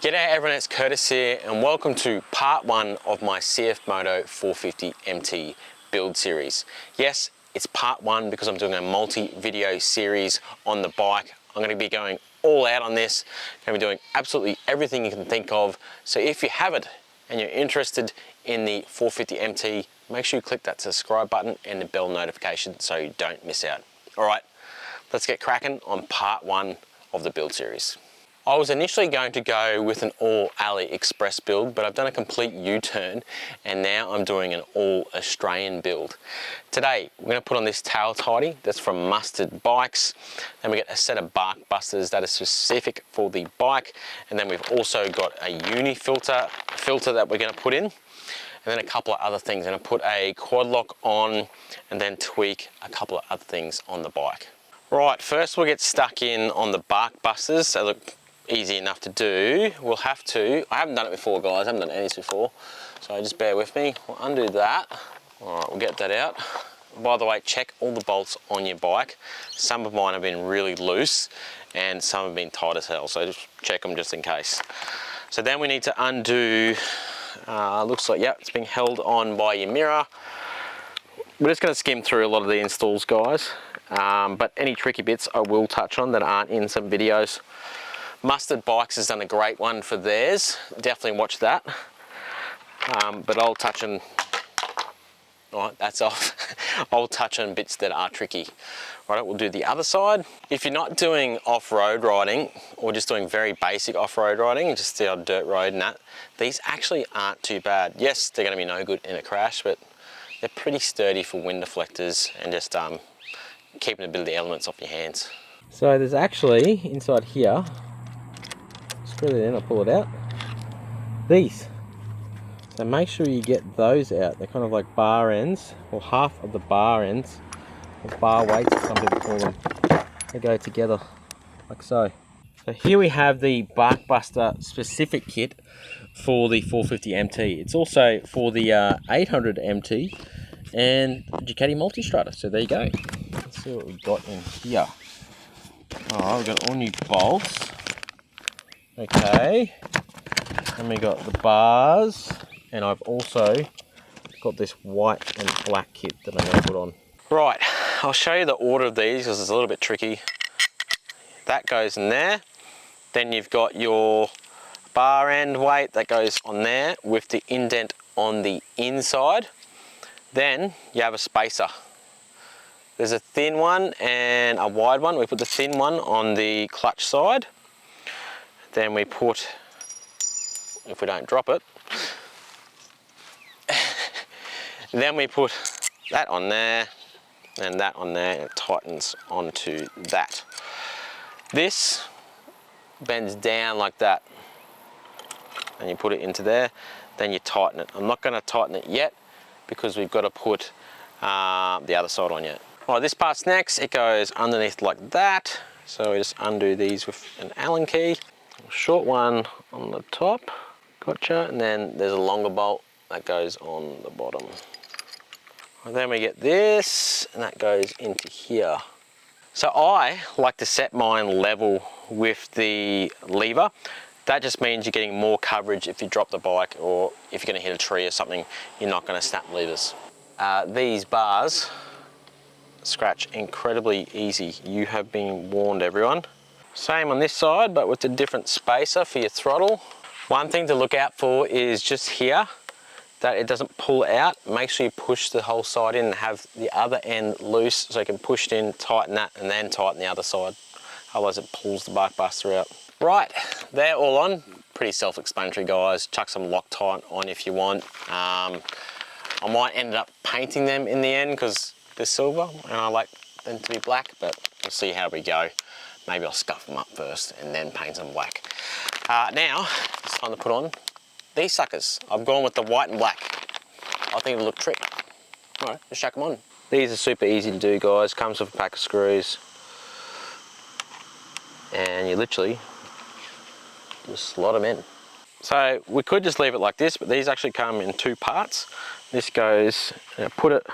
G'day everyone, it's Curtis here and welcome to part one of my CFMOTO 450 MT build series. Yes, it's part one because I'm doing a multi-video series on the bike. I'm going to be going all out on this. I'm going to be doing absolutely everything you can think of. So if you haven't and you're interested in the 450 MT, make sure you click that subscribe button and the bell notification so you don't miss out. All right, let's get cracking on part one of the build series. I was initially going to go with an all AliExpress build, but I've done a complete U-turn and now I'm doing an all Australian build. Today, we're going to put on this tail tidy that's from Mustard Bikes. Then we get a set of bark busters that are specific for the bike. And then we've also got a uni filter that we're going to put in. And then a couple of other things. I'm going to put a quad lock on and then tweak a couple of other things on the bike. Right, first we'll get stuck in on the bark busters. So look, easy enough to do. We'll have to, I haven't done it before guys, I haven't done any of this before, so just bear with me. We'll undo that. All right, we'll get that out. By the way, check all the bolts on your bike. Some of mine have been really loose and some have been tight as hell, so just check them just in case. So then we need to undo, looks like, yeah, it's being held on by your mirror. We're just gonna skim through a lot of the installs, guys, but any tricky bits I will touch on that aren't in some videos. Mustard Bikes has done a great one for theirs. Definitely watch that. But I'll touch on, all right, that's off. I'll touch on bits that are tricky. Right, we'll do the other side. If you're not doing off-road riding or just doing very basic off-road riding, just the odd dirt road and that, these actually aren't too bad. Yes, they're gonna be no good in a crash, but they're pretty sturdy for wind deflectors and just keeping a bit of the elements off your hands. So there's actually, inside here, screw it in, I'll pull it out. These. So make sure you get those out. They're kind of like bar ends, or half of the bar ends, or bar weights, some people call them. They go together, like so. So here we have the Bark Buster specific kit for the 450 MT. It's also for the 800 MT and Ducati Multistrada. So there you go. Let's see what we've got in here. Oh, we've got all new bolts. Okay, and we got the bars, and I've also got this white and black kit that I'm going to put on. Right, I'll show you the order of these because it's a little bit tricky. That goes in there. Then you've got your bar end weight that goes on there with the indent on the inside. Then you have a spacer. There's a thin one and a wide one. We put the thin one on the clutch side. Then we put, if we don't drop it, then we put that on there and that on there, and it tightens onto that. This bends down like that and you put it into there, then you tighten it. I'm not going to tighten it yet because we've got to put the other side on yet. All right, this part's next. It goes underneath like that. So we just undo these with an Allen key. Short one on the top, gotcha, and then there's a longer bolt that goes on the bottom. And then we get this, and that goes into here. So I like to set mine level with the lever. That just means you're getting more coverage if you drop the bike, or if you're going to hit a tree or something, you're not going to snap levers. These bars scratch incredibly easy. You have been warned, everyone. Same on this side, but with a different spacer for your throttle. One thing to look out for is just here, that it doesn't pull out. Make sure you push the whole side in and have the other end loose so you can push it in, tighten that, and then tighten the other side. Otherwise it pulls the bark buster out. Right, they're all on. Pretty self-explanatory, guys. Chuck some Loctite on if you want. I might end up painting them in the end because they're silver and I like them to be black, but we'll see how we go. Maybe I'll scuff them up first and then paint them black. Now, it's time to put on these suckers. I've gone with the white and black. I think it'll look trick. All right, just chuck them on. These are super easy to do, guys. Comes with a pack of screws. And you literally just slot them in. So we could just leave it like this, but these actually come in two parts. This goes, put it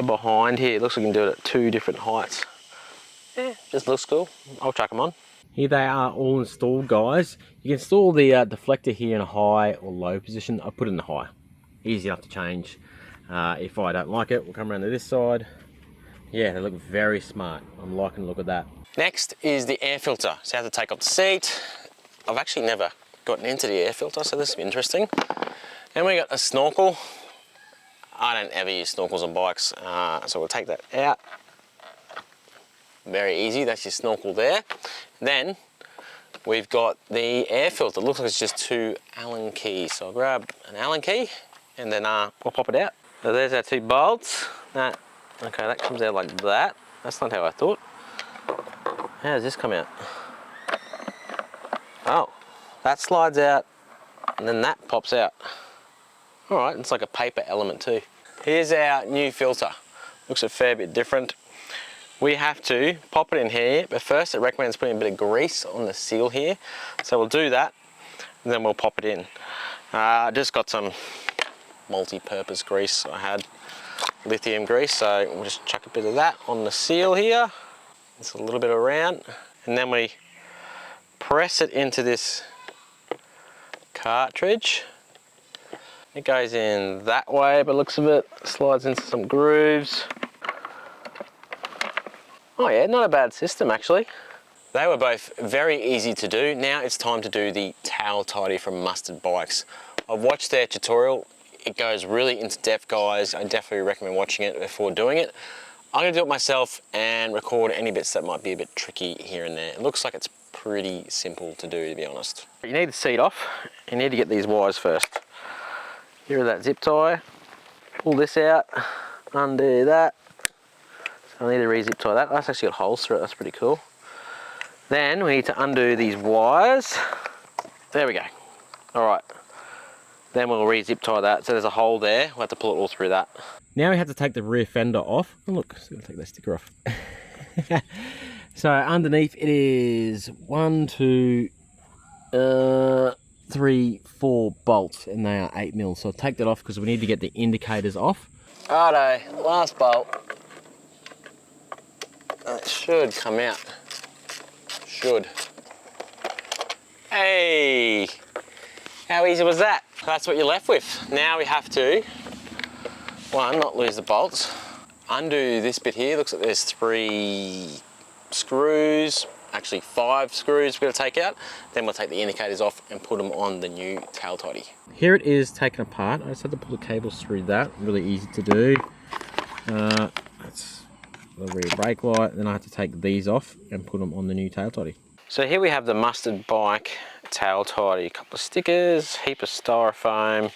behind here. It looks like you can do it at two different heights. Yeah, just looks cool. I'll chuck them on. Here they are all installed, guys. You can install the deflector here in a high or low position. I put it in the high. Easy enough to change. If I don't like it, we'll come around to this side. Yeah, they look very smart. I'm liking the look of that. Next is the air filter. So I have to take off the seat. I've actually never gotten into the air filter, so this is interesting. And we got a snorkel. I don't ever use snorkels on bikes, so we'll take that out. Very easy, that's your snorkel there. Then we've got the air filter. It looks like it's just 2 Allen keys. So I'll grab an Allen key and then we'll pop it out. So there's our 2 bolts. Okay, that comes out like that. That's not how I thought. How does this come out? Oh, that slides out and then that pops out. All right, it's like a paper element too. Here's our new filter. Looks a fair bit different. We have to pop it in here, but first it recommends putting a bit of grease on the seal here. So we'll do that, and then we'll pop it in. Just got some multi-purpose grease. I had lithium grease, so we'll just chuck a bit of that on the seal here. It's a little bit around, and then we press it into this cartridge. It goes in that way, but looks of it slides into some grooves. Oh yeah, not a bad system actually. They were both very easy to do. Now it's time to do the tail tidy from Mustard Bikes. I've watched their tutorial. It goes really into depth, guys. I definitely recommend watching it before doing it. I'm gonna do it myself and record any bits that might be a bit tricky here and there. It looks like it's pretty simple to do, to be honest. You need the seat off. You need to get these wires first. Here are that zip tie. Pull this out, undo that. So I need to re-zip tie that. That's actually got holes through it, that's pretty cool. Then we need to undo these wires. There we go. All right. Then we'll re-zip tie that. So there's a hole there. We'll have to pull it all through that. Now we have to take the rear fender off. Oh look, I'm gonna take that sticker off. So underneath it is 1, 2, 3, 4 bolts, and they are 8mm. So I'll take that off because we need to get the indicators off. Righto, last bolt. That should come out. Should. Hey! How easy was that? That's what you're left with. Now we have to, one, not lose the bolts. Undo this bit here. Looks like there's 3 screws. Actually 5 screws we're going to take out. Then we'll take the indicators off and put them on the new tail tidy. Here it is taken apart. I just had to pull the cables through that. Really easy to do. That's the rear brake light. Then I have to take these off and put them on the new tail tidy. So here we have the Mustard Bike tail tidy. A couple of stickers, heap of styrofoam.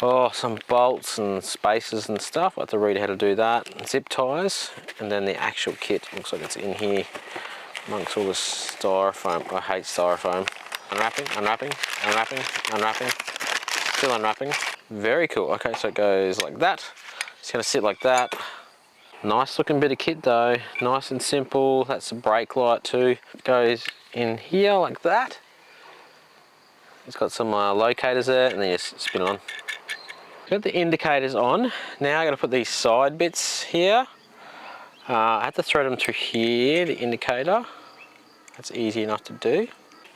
Oh, some bolts and spacers and stuff. I have to read how to do that. Zip ties, and then the actual kit. Looks like it's in here amongst all the styrofoam. I hate styrofoam. Unwrapping, unwrapping, unwrapping, unwrapping. Still unwrapping. Very cool. Okay, so it goes like that. It's gonna sit like that. Nice looking bit of kit though. Nice and simple. That's the brake light too. It goes in here like that. It's got some locators there, and then you spin on. Got the indicators on. Now I got to put these side bits here. I have to thread them through here, the indicator. That's easy enough to do.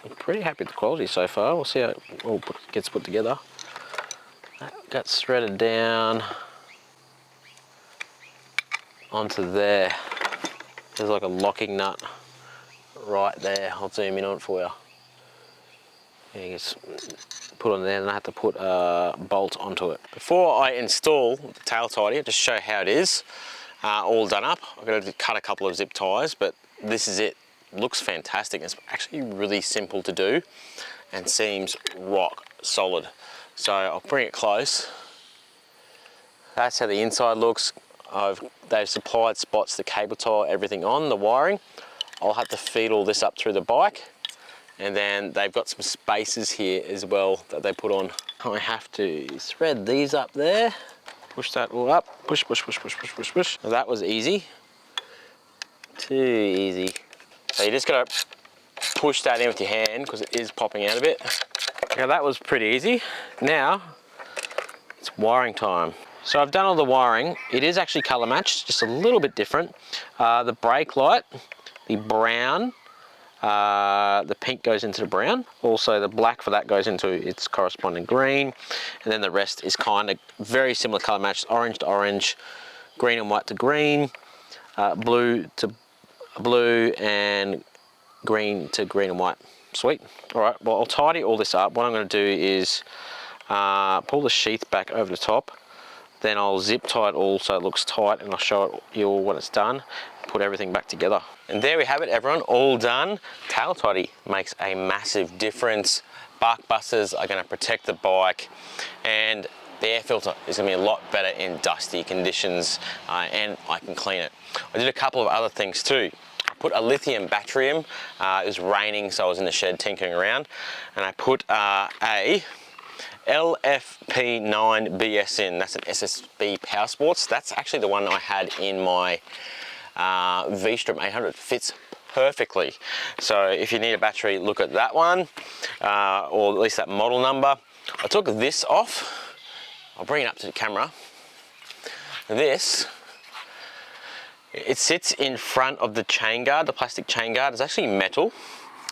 I'm pretty happy with the quality so far. We'll see how it all gets put together. That gets threaded down onto there. There's like a locking nut right there. I'll zoom in on it for you. Yeah, you just put on there, and I have to put a bolt onto it. Before I install the tail tidy, I'll just show how it is all done up. I've got to cut a couple of zip ties, but this is it. Looks fantastic. It's actually really simple to do and seems rock solid. So I'll bring it close. That's how the inside looks. They've supplied spots to cable tie everything on, the wiring. I'll have to feed all this up through the bike. And then they've got some spacers here as well that they put on. I have to thread these up there. Push that all up. Push, push, push, push, push, push, push. Now that was easy. Too easy. So you just gotta push that in with your hand because it is popping out a bit. Now that was pretty easy. Now it's wiring time. So I've done all the wiring. It is actually color matched, just a little bit different. The brake light, the brown, The pink goes into the brown. Also the black for that goes into its corresponding green. And then the rest is kind of very similar color match, orange to orange, green and white to green, blue to blue, and green to green and white. Sweet. All right, well, I'll tidy all this up. What I'm going to do is pull the sheath back over the top. Then I'll zip tie it all so it looks tight, and I'll show you all when it's done. Put everything back together. And there we have it, everyone, all done. Tail tidy makes a massive difference. Bark busters are going to protect the bike, and the air filter is going to be a lot better in dusty conditions, and I can clean it. I did a couple of other things too. I put a lithium battery in. It was raining, so I was in the shed tinkering around, and I put a LFP9BS in. That's an SSB Power Sports. That's actually the one I had in my V-Strom 800. Fits perfectly. So if you need a battery, look at that one, or at least that model number. I took this off. I'll bring it up to the camera. This, it sits in front of the chain guard, the plastic chain guard. It's actually metal.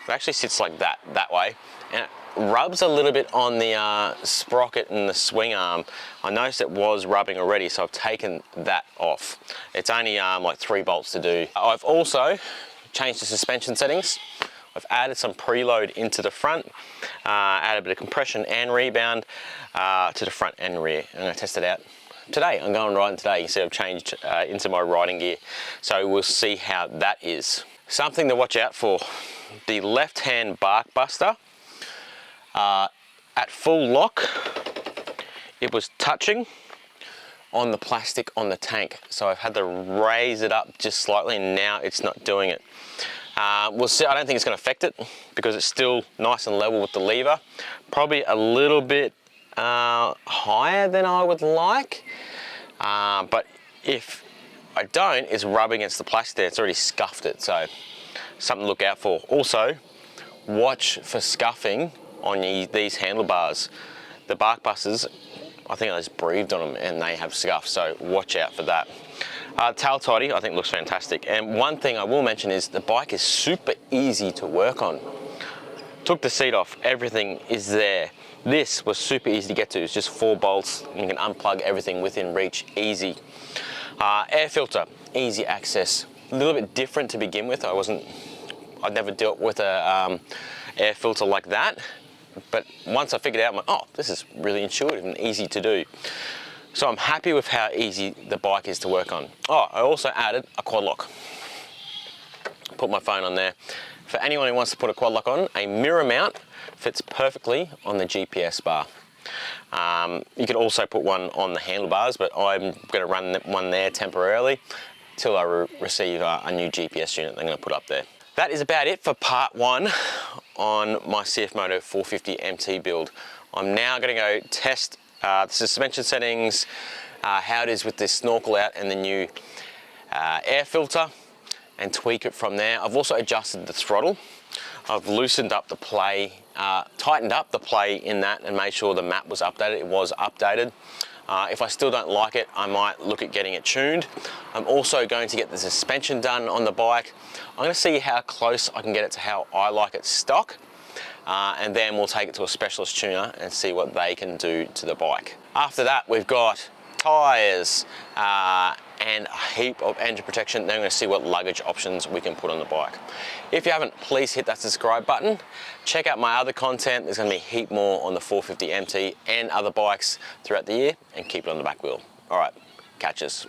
It actually sits like that way, and it rubs a little bit on the sprocket and the swing arm. I noticed it was rubbing already, so I've taken that off. It's only like 3 bolts to do. I've also changed the suspension settings. I've added some preload into the front, added a bit of compression and rebound to the front and rear. I'm going to test it out today. I'm going riding today. You see I've changed into my riding gear. So we'll see how that is. Something to watch out for. The left-hand bark buster, at full lock, it was touching on the plastic on the tank. So I've had to raise it up just slightly, and now it's not doing it. We'll see. I don't think it's going to affect it because it's still nice and level with the lever. Probably a little bit higher than I would like, but if I don't, it's rubbing against the plastic there. It's already scuffed it, so something to look out for. Also, watch for scuffing on these handlebars. The bark busters, I think I just breathed on them and they have scuff, so watch out for that. Tail tidy, I think looks fantastic. And one thing I will mention is the bike is super easy to work on. Took the seat off, everything is there. This was super easy to get to. It's just 4 bolts. You can unplug everything within reach, easy. Air filter, easy access. A little bit different to begin with. I'd never dealt with a air filter like that. But once I figured it out, I'm like, oh, this is really intuitive and easy to do. So I'm happy with how easy the bike is to work on. Oh, I also added a quad lock. Put my phone on there. For anyone who wants to put a quad lock on, a mirror mount fits perfectly on the GPS bar. You could also put one on the handlebars, but I'm going to run one there temporarily till I receive a new GPS unit I'm going to put up there. That is about it for part 1 on my CFMOTO 450 MT build. I'm now going to go test the suspension settings, how it is with this snorkel out and the new air filter, and tweak it from there. I've also adjusted the throttle. I've loosened up the play, tightened up the play in that, and made sure the map was updated. It was updated. If I still don't like it, I might look at getting it tuned. I'm also going to get the suspension done on the bike. I'm going to see how close I can get it to how I like it stock, and then we'll take it to a specialist tuner and see what they can do to the bike. After that, we've got tyres and a heap of engine protection. Then I'm going to see what luggage options we can put on the bike. If you haven't, please hit that subscribe button. Check out my other content. There's going to be a heap more on the 450 MT and other bikes throughout the year, and keep it on the back wheel. All right, catch us.